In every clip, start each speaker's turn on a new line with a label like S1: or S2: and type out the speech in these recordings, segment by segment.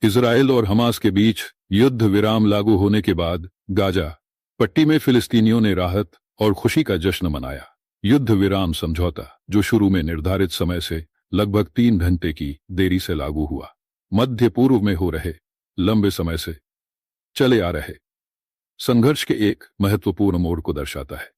S1: Israel और Hamas के बीच युद्ध विराम लागू होने के बाद गाजा पट्टी में फिलिस्तीनियों ने राहत और खुशी का जश्न मनाया। युद्ध विराम समझौता, जो शुरू में निर्धारित समय से लगभग 3 घंटे की देरी से लागू हुआ, मध्य पूर्व में हो रहे लंबे समय से चले आ रहे संघर्ष के एक महत्वपूर्ण मोड़ को दर्शाता है।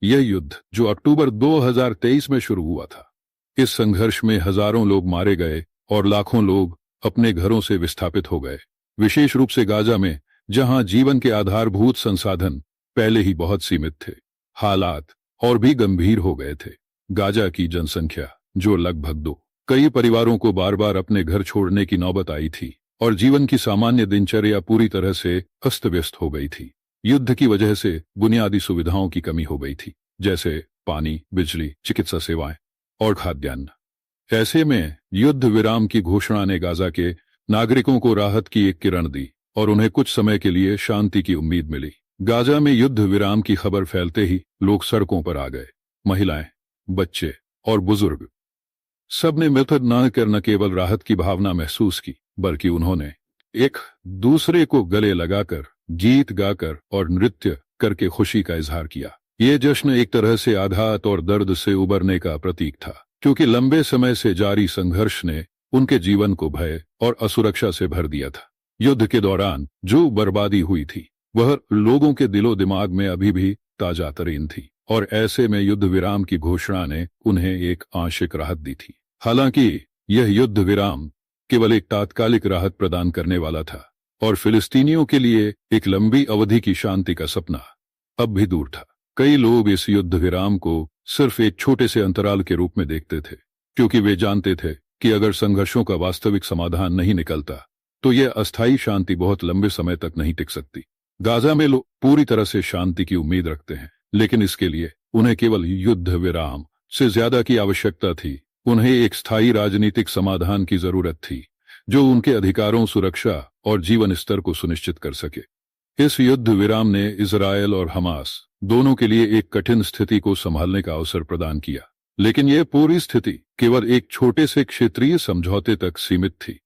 S1: यह युद्ध, जो अक्टूबर 2023 में शुरू हुआ था, इस संघर्ष में हजारों लोग मारे गए और लाखों लोग अपने घरों से विस्थापित हो गए, विशेष रूप से गाजा में, जहां जीवन के आधारभूत संसाधन पहले ही बहुत सीमित थे। हालात और भी गंभीर हो गए थे। गाजा की जनसंख्या, जो लगभग 2 कई परिवारों को बार बार अपने घर छोड़ने की नौबत आई थी और जीवन की सामान्य दिनचर्या पूरी तरह से अस्त व्यस्त हो गई थी। युद्ध की वजह से बुनियादी सुविधाओं की कमी हो गई थी, जैसे पानी, बिजली, चिकित्सा सेवाएं और खाद्यान्न। ऐसे में युद्ध विराम की घोषणा ने गाजा के नागरिकों को राहत की एक किरण दी और उन्हें कुछ समय के लिए शांति की उम्मीद मिली। गाजा में युद्ध विराम की खबर फैलते ही लोग सड़कों पर आ गए। महिलाएं, बच्चे और बुजुर्ग, सबने मिलकर न केवल राहत की भावना महसूस की, बल्कि उन्होंने एक दूसरे को गले लगाकर, गीत गाकर और नृत्य करके खुशी का इजहार किया। ये जश्न एक तरह से आघात और दर्द से उबरने का प्रतीक था, क्योंकि लंबे समय से जारी संघर्ष ने उनके जीवन को भय और असुरक्षा से भर दिया था। युद्ध के दौरान जो बर्बादी हुई थी, वह लोगों के दिलो दिमाग में अभी भी ताजा तरीन थी, और ऐसे में युद्ध विराम की घोषणा ने उन्हें एक आंशिक राहत दी थी। हालांकि यह युद्ध विराम केवल एक तात्कालिक राहत प्रदान करने वाला था, और फिलिस्तीनियों के लिए एक लंबी अवधि की शांति का सपना अब भी दूर था। कई लोग इस युद्ध विराम को सिर्फ एक छोटे से अंतराल के रूप में देखते थे, क्योंकि वे जानते थे कि अगर संघर्षों का वास्तविक समाधान नहीं निकलता, तो यह अस्थायी शांति बहुत लंबे समय तक नहीं टिक सकती। गाजा में लोग पूरी तरह से शांति की उम्मीद रखते हैं, लेकिन इसके लिए उन्हें केवल युद्ध विराम से ज्यादा की आवश्यकता थी। उन्हें एक स्थायी राजनीतिक समाधान की जरूरत थी, जो उनके अधिकारों, सुरक्षा और जीवन स्तर को सुनिश्चित कर सके। इस युद्ध विराम ने इजराइल और हमास दोनों के लिए एक कठिन स्थिति को संभालने का अवसर प्रदान किया, लेकिन यह पूरी स्थिति केवल एक छोटे से क्षेत्रीय समझौते तक सीमित थी।